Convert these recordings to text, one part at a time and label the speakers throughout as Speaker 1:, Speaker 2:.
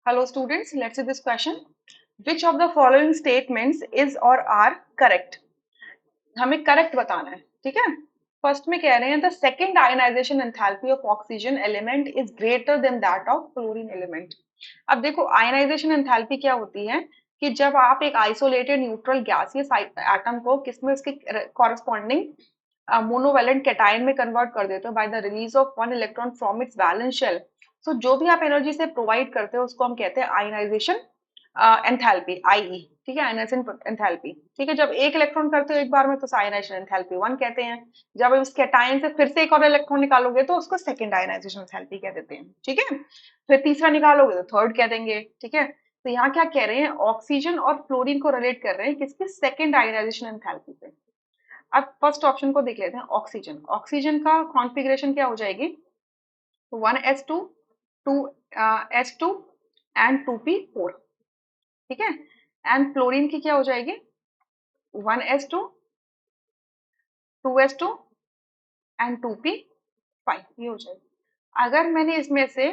Speaker 1: Hello students, let's see this question. Which of the following statements is or are correct? हमें correct बताना है, ठीक है। First में कह रहे हैं the second ionization enthalpy of oxygen element is greater than that of chlorine element. अब देखो आयनाइजेशन एंथैल्पी क्या होती है कि जब आप एक आइसोलेटेड न्यूट्रल गैसियस एटम को किसमें उसके कॉरेस्पॉन्डिंग मोनोवेलेंट कैटायन में कन्वर्ट कर देते हो by the release of one electron from its valence shell. So जो भी आप एनर्जी से प्रोवाइड करते हो उसको हम कहते हैं आयनाइजेशन एंथैल्पी आईई, ठीक है। आयनाइजेशन एंथैल्पी, ठीक है। जब एक इलेक्ट्रॉन करते हो एक बार में तो आयनाइजेशन एंथैल्पी 1 कहते हैं। जब इस कैटायन से फिर से एक और इलेक्ट्रॉन निकालोगे तो उसको सेकंड आयनाइजेशन एंथैल्पी कह देते हैं, ठीक है। फिर तीसरा निकालोगे तो थर्ड कह देंगे, ठीक है। तो यहाँ क्या कह रहे हैं, ऑक्सीजन और फ्लोरीन को रिलेट कर रहे हैं किसकी, सेकंड आयनाइजेशन एंथैल्पी से। अब फर्स्ट ऑप्शन को देख लेते हैं, ऑक्सीजन। ऑक्सीजन का कॉन्फ़िगरेशन क्या हो जाएगी, 1s2 2s2 एंड 2p4, ठीक है। एंड फ्लोरीन की क्या हो जाएगी, 1s2 2s2 एंड 2p5, ये हो जाएगी। अगर मैंने इसमें से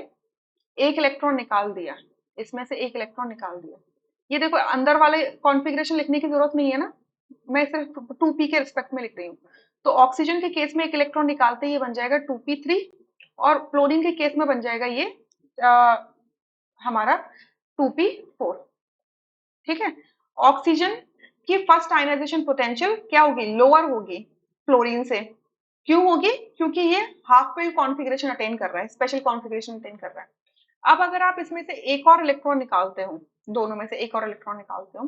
Speaker 1: एक इलेक्ट्रॉन निकाल दिया, इसमें से एक इलेक्ट्रॉन निकाल दिया, ये देखो अंदर वाले कॉन्फ़िगरेशन लिखने की जरूरत नहीं है ना, मैं सिर्फ 2p के रिस्पेक्ट में लिख रही हूँ। तो ऑक्सीजन के केस में एक इलेक्ट्रॉन निकालते ही ये बन जाएगा 2p3, और क्लोरीन के केस में बन जाएगा ये हमारा 2p4, ठीक है। ऑक्सीजन की फर्स्ट आयनाइजेशन पोटेंशियल क्या होगी, लोअर होगी फ्लोरीन से। क्यों होगी, क्योंकि ये हाफ फिल्ड कॉन्फ़िगरेशन अटेन कर रहा है, स्पेशल कॉन्फ़िगरेशन अटेन कर रहा है। अब अगर आप इसमें से एक और इलेक्ट्रॉन निकालते हो, दोनों में से एक और इलेक्ट्रॉन निकालते हो,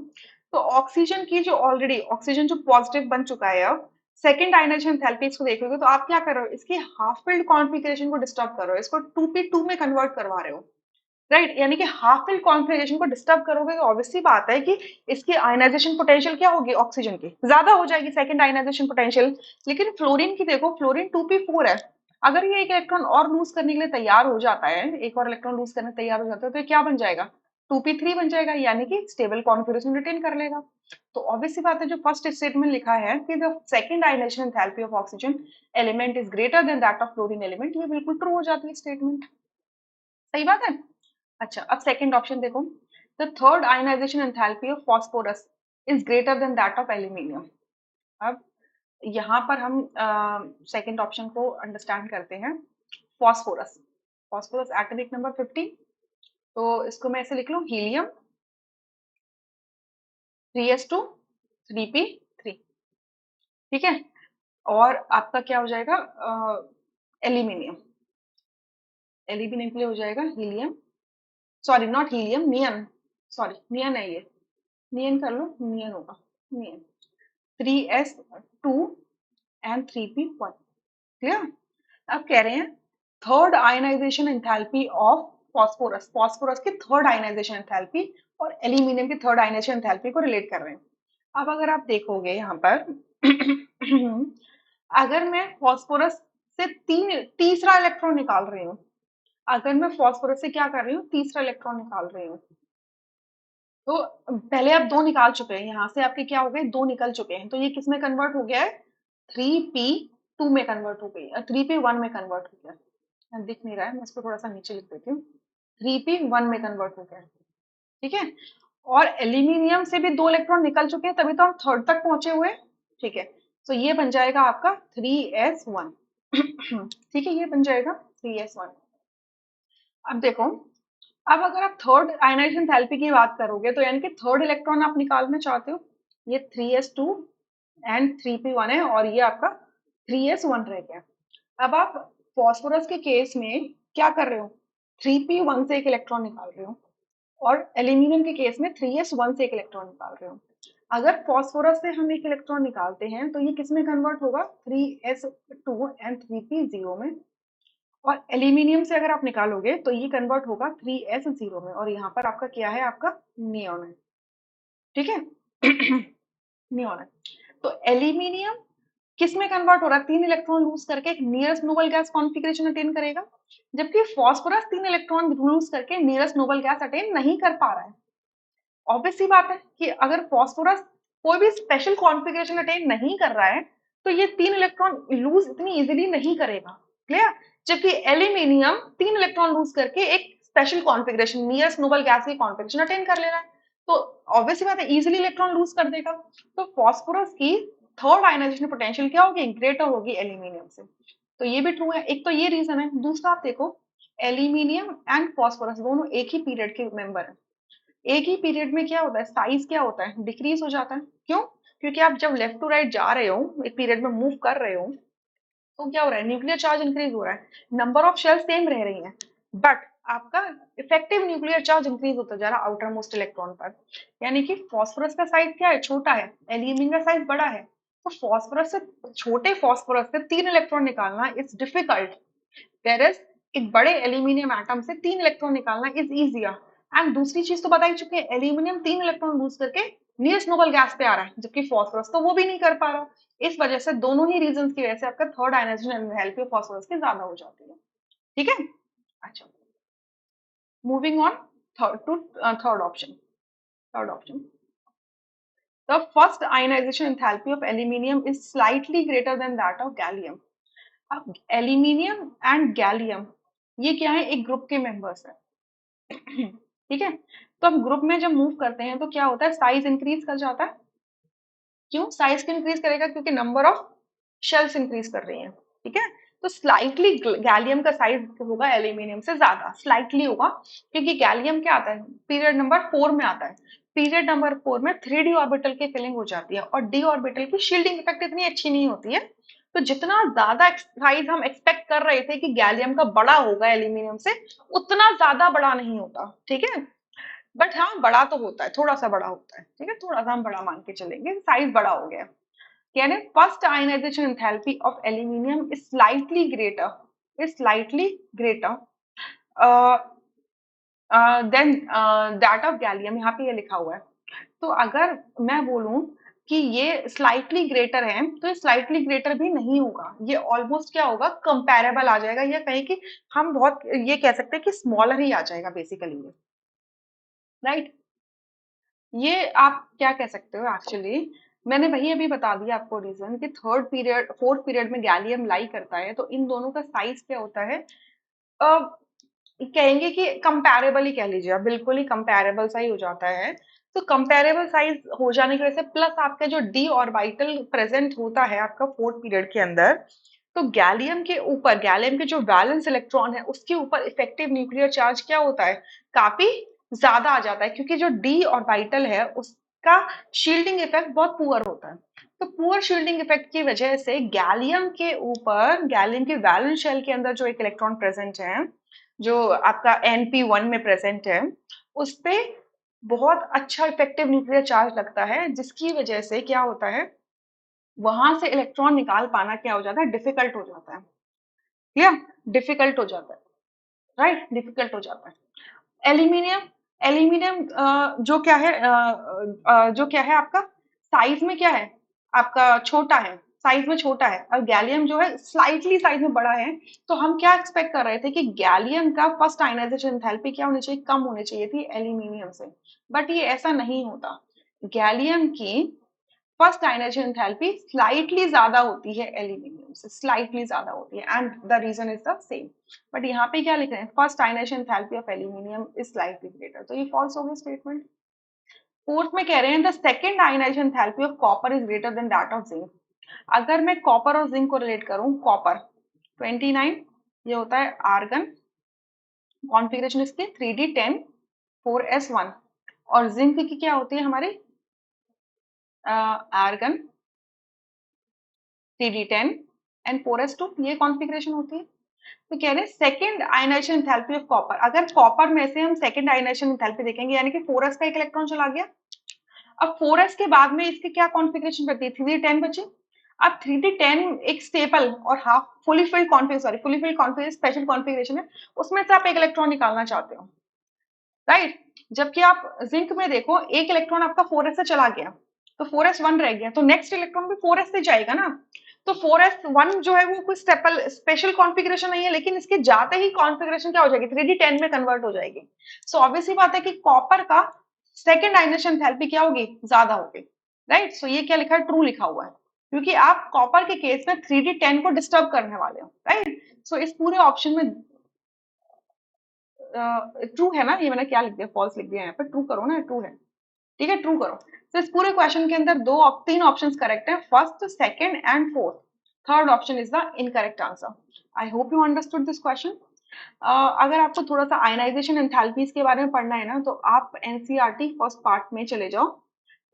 Speaker 1: तो ऑक्सीजन की जो ऑलरेडी ऑक्सीजन जो पॉजिटिव बन चुका है, अब सेकंड आयनाइजेशन एंथैल्पी इसको देखोगे तो आप क्या कर रहे हो, इसकी हाफ फिल्ड कॉन्फ़िगरेशन को डिस्टर्ब कर रहे हो, इसको 2p2 में कन्वर्ट करवा रहे हो, राइट। यानी कि हाफ फिल्ड कॉन्फ़िगरेशन को डिस्टर्ब करोगे तो ऑब्वियसली बात है कि इसकी आयनाइजेशन पोटेंशियल क्या होगी, ऑक्सीजन की ज्यादा हो जाएगी, सेकंड आयनाइजेशन पोटेंशियल। लेकिन फ्लोरीन की देखो, फ्लोरीन 2p4 है। अगर ये एक इलेक्ट्रॉन और लूज करने के लिए तैयार हो जाता है, एक और इलेक्ट्रॉन लूज करने तैयार हो जाता है, तो ये क्या बन जाएगा, 2p3 बन जाएगा, यानी कि स्टेबल कॉन्फ़िगरेशन रिटेन कर लेगा। तो ऑब्वियसली बात है, जो फर्स्ट स्टेटमेंट लिखा है कि the second ionization enthalpy of oxygen element is greater than that of fluorine element, ये बिल्कुल ट्रू हो जाती है स्टेटमेंट, सही बात है। अच्छा, अब सेकंड ऑप्शन देखो, the third ionization enthalpy of phosphorus is greater than that of aluminium. अब यहाँ पर हम सेकंड ऑप्शन को अंडरस्टैंड करते हैं। फास्फोरस, फास्फोरस एटॉमिक नंबर 15, तो इसको मैं ऐसे लिख लूं, हीलियम 3s2 3p3, ठीक है। और आपका क्या हो जाएगा, एल्यूमिनियम, एल्यूमिनियम के लिए हो जाएगा helium, sorry not helium, neon, sorry neon है ये, नियन कर लो, नियन होगा, नियन 3s2 एंड 3p1, क्लियर। अब कह रहे हैं third ionization enthalpy of phosphorus, phosphorus की थर्ड आयनाइजेशन एंथैल्पी और एल्यूमिनियम की थर्ड आयनाइजेशन एंथैल्पी को रिलेट कर रहे हैं। अब अगर आप देखोगे यहाँ पर अगर मैं फास्फोरस से तीसरा इलेक्ट्रॉन निकाल रही हूँ, अगर मैं फास्फोरस से क्या कर रही हूँ, तीसरा इलेक्ट्रॉन निकाल रही हूँ, तो पहले आप दो निकाल चुके हैं, यहाँ से आपके क्या हो गए, दो निकल चुके हैं, तो ये किस में कन्वर्ट हो गया है, 3p2 में कन्वर्ट हो गई, 3p1 में कन्वर्ट हो गया, दिख नहीं रहा है, मैं इसको थोड़ा सा नीचे लिख देती हूँ, 3p1 में कन्वर्ट हो गया, ठीक है। और एल्यूमिनियम से भी दो इलेक्ट्रॉन निकल चुके हैं, तभी तो हम थर्ड तक पहुंचे हुए, ठीक है। तो ये बन जाएगा आपका 3s1, ठीक है, ये बन जाएगा 3s1। अब देखो, अब अगर आप थर्ड आयनाइजेशन एंथैल्पी की बात करोगे तो यानी कि थर्ड इलेक्ट्रॉन आप निकालना चाहते हो, ये 3s2 एंड 3p1 है, और ये आपका 3s1 रह गया। अब आप फास्फोरस के केस में क्या कर रहे हो, 3p1 से एक इलेक्ट्रॉन निकाल रहे हो, और एल्यूमिनियम के केस में 3s1 से एक इलेक्ट्रॉन निकाल रहे हो। अगर फास्फोरस से हम एक इलेक्ट्रॉन निकालते हैं तो ये किस में कन्वर्ट होगा, 3s2 एंड 3p0 में, और एल्यूमिनियम से अगर आप निकालोगे तो ये कन्वर्ट होगा 3s0 में, और यहाँ पर आपका क्या है, आपका नियॉन है, ठीक है। नियॉन है। तो एल्यूमिनियम किस में कन्वर्ट हो रहा है, तीन इलेक्ट्रॉन लूज करके एक nearest noble gas configuration attain करेगा, जबकि फास्फोरस तीन इलेक्ट्रॉन लूज करके नियरेस्ट नोबल गैस अटेन नहीं कर पा रहा है। ऑब्वियस सी बात है कि अगर फास्फोरस कोई भी स्पेशल कॉन्फ़िगरेशन अटेन नहीं कर रहा है तो ये तीन इलेक्ट्रॉन लूज इतनी इजीली नहीं करेगा, क्लियर। जबकि एल्यूमिनियम तीन इलेक्ट्रॉन लूज करके एक special configuration, nearest noble gas की कॉन्फ़िगरेशन अटेन कर लेना है, तो ऑब्वियसली बात है इजीली इलेक्ट्रॉन लूज कर देगा। तो फास्फोरस की थर्ड आयनाइजेशन पोटेंशियल क्या होगी, ग्रेटर होगी एल्यूमिनियम से। तो ये भी ट्रू है, एक तो ये रीजन है। दूसरा आप देखो, एल्यूमिनियम एंड फास्फोरस दोनों एक ही पीरियड के मेंबर है। एक ही पीरियड में क्या होता है, साइज क्या होता है, डिक्रीज हो जाता है। क्यों? क्योंकि आप जब लेफ्ट टू राइट जा रहे हो, एक पीरियड में मूव कर रहे हो, तो क्या हो रहा है, न्यूक्लियर चार्ज इंक्रीज हो रहा है, नंबर ऑफ शेल सेम रह रही हैं, बट आपका इफेक्टिव न्यूक्लियर चार्ज इंक्रीज होता जा रहा है आउटर मोस्ट इलेक्ट्रॉन पर। यानी कि फास्फोरस का साइज क्या है, छोटा है, एल्यूमिनियम का साइज बड़ा है। तो फास्फोरस से, छोटे फास्फोरस से 3 इलेक्ट्रॉन निकालना इज डिफिकल्ट, whereas एक बड़े एल्यूमिनियम एटम से 3 इलेक्ट्रॉन निकालना इज इजियर। एंड दूसरी चीज तो बता ही चुके हैं, एल्यूमिनियम 3 इलेक्ट्रॉन लूज करके नियरेस्ट नोबल गैस पे आ रहा है, जबकि फास्फोरस तो वो भी नहीं कर पा रहा। इस वजह से दोनों ही रीजंस की वजह से आपका third ionization enthalpy of phosphorus की ज्यादा हो जाती है। ठीक है, अच्छा, moving on third option. Third option, the first ionization enthalpy of aluminium is slightly greater than that of gallium। अब एल्यूमिनियम एंड गैलियम ये क्या है, एक ग्रुप के मेंबर्स है। ठीक है, तो हम ग्रुप में जब मूव करते हैं तो क्या होता है, साइज इंक्रीज कर जाता है। क्यों साइज क्यों इंक्रीज करेगा, क्योंकि नंबर ऑफ शेल्स इंक्रीज कर रही हैं। ठीक है, तो स्लाइटली गैलियम का साइज होगा एल्यूमिनियम से ज्यादा, स्लाइटली होगा, क्योंकि गैलियम क्या आता है, पीरियड नंबर 4 में आता है। पीरियड नंबर 4 में 3d ऑर्बिटल की फिलिंग हो जाती है, और डी ऑर्बिटल की शील्डिंग इफेक्ट इतनी अच्छी नहीं होती है। तो जितना ज्यादा साइज हम एक्सपेक्ट कर रहे थे कि गैलियम का बड़ा होगा एल्यूमिनियम से, उतना ज्यादा बड़ा नहीं होता। ठीक है, बट हाँ बड़ा तो होता है, थोड़ा सा बड़ा होता है। ठीक है, थोड़ा सा हम बड़ा मान के चलेंगे, साइज बड़ा हो गया। यानी first ionization enthalpy of aluminium is slightly greater, is slightly greater than that of gallium. यहाँ पे ये लिखा हुआ है। तो अगर मैं बोलूं कि ये स्लाइटली ग्रेटर है, तो ये स्लाइटली ग्रेटर भी नहीं होगा, ये ऑलमोस्ट क्या होगा, कंपैरेबल आ जाएगा, या कहीं कि हम बहुत ये कह सकते हैं कि स्मॉलर ही आ जाएगा बेसिकली ये, राइट। ये आप क्या कह सकते हो, एक्चुअली मैंने वही अभी बता दिया आपको रीजन कि थर्ड पीरियड फोर्थ पीरियड में गैलियम लाई करता है, तो इन दोनों का साइज क्या होता है, अ, कहेंगे कि कंपैरेबल ही कह लीजिए आप, बिल्कुल ही कंपैरेबल सा ही हो जाता है। तो कंपैरेबल साइज हो जाने की वजह से प्लस आपका जो डी ऑर्बिटल प्रेजेंट होता है आपका फोर्थ पीरियड के अंदर, तो गैलियम के ऊपर, गैलियम के जो वैलेंस इलेक्ट्रॉन है उसके ऊपर इफेक्टिव न्यूक्लियर चार्ज क्या होता है, काफी ज्यादा आ जाता है, क्योंकि जो डी ऑर्बिटल है उसका शील्डिंग इफेक्ट बहुत पुअर होता है। तो पुअर शील्डिंग इफेक्ट की वजह से गैलियम के ऊपर, गैलियम के वैलेंस शेल के अंदर जो एक इलेक्ट्रॉन प्रेजेंट है, जो आपका NP1 में प्रेजेंट है, उस पे बहुत अच्छा इफेक्टिव न्यूक्लियर चार्ज लगता है, जिसकी वजह से क्या होता है, वहां से इलेक्ट्रॉन निकाल पाना क्या हो जाता है, डिफिकल्ट हो जाता है। क्लियर, डिफिकल्ट हो जाता है, राइट, डिफिकल्ट हो जाता है। एल्यूमिनियम, एल्यूमिनियम जो क्या है, जो क्या है आपका साइज में क्या है, आपका छोटा है, साइज में छोटा है, और गैलियम जो है स्लाइटली साइज में बड़ा है। तो हम क्या एक्सपेक्ट कर रहे थे कि गैलियम का फर्स्ट आयनाइजेशन एंथैल्पी क्या होनी चाहिए, कम होनी चाहिए थी एल्यूमिनियम से, बट ये ऐसा नहीं होता। गैलियम की फर्स्ट आयनाइजेशन एंथैल्पी स्लाइटली ज्यादा होती है एल्यूमिनियम से, स्लाइटली ज्यादा होती है, and the reason is the same. But यहाँ पे क्या लिख रहे हैं, first ionization enthalpy of aluminium is slightly greater, तो ये फॉल्स हो गया स्टेटमेंट। फोर्थ में कह रहे हैं the second ionization enthalpy of copper is greater than that of zinc. अगर मैं कॉपर और जिंक को रिलेट करूं, कॉपर 29, ये होता है आर्गन, कॉन्फ़िगरेशन इसकी 3d10 4s1, और जिंक की क्या होती है हमारी, आर्गन 3d10 एंड 4s2, ये कॉन्फ़िगरेशन होती है। तो कह रहे हैं second ionization enthalpy of copper, अगर कॉपर में से हम सेकंड आयनाइजेशन एंथैल्पी देखेंगे, यानी कि 4s का एक इलेक्ट्रॉन चला गया। अब 4s के बाद में इसकी क्या कॉन्फ़िगरेशन बची, 3d10 बची। अब 3d10 एक स्टेबल और half fully filled configuration, sorry fully filled configuration special configuration है, उसमें से आप एक इलेक्ट्रॉन निकालना चाहते हो, राइट। जबकि आप जिंक में देखो, एक इलेक्ट्रॉन आपका 4s से चला गया, तो 4s1 रह गया, तो नेक्स्ट इलेक्ट्रॉन भी 4s से जाएगा ना। तो 4s1 जो है वो कोई स्पेशल कॉन्फ़िगरेशन नहीं है, लेकिन इसके जाते ही कॉन्फ़िगरेशन क्या हो जाएगी, 3d10 में कन्वर्ट हो जाएगी। सो ऑब्वियसली बात है कि कॉपर का सेकंड आयनाइजेशन एंथैल्पी क्या होगी, ज्यादा होगी, राइट। सो ये क्या लिखा है, ट्रू लिखा हुआ है, क्योंकि आप कॉपर के केस में 3d10 को डिस्टर्ब करने वाले हो, राइट। सो इस पूरे ऑप्शन में ट्रू है ना, ये मैंने क्या लिख दिया, फॉल्स लिख दिया यहाँ पे, ट्रू करो ना, ट्रू है, ठीक है, ट्रू करो। तो इस पूरे क्वेश्चन के अंदर तीन ऑप्शंस करेक्ट है, first, second and fourth, third option is the incorrect answer. I hope you understood this question. अगर आपको थोड़ा सा आयनाइजेशन एंथैल्पीज के बारे में पढ़ना है ना, तो आप एनसीईआरटी फर्स्ट पार्ट में चले जाओ।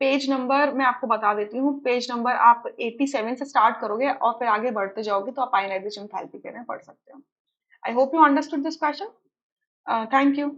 Speaker 1: पेज नंबर मैं आपको बता देती हूँ, पेज नंबर आप 87 से स्टार्ट करोगे और फिर आगे बढ़ते जाओगे तो आप आयनाइजेशन एंथैल्पी के बारे में पढ़ सकते हो। I hope you understood this question. Thank you.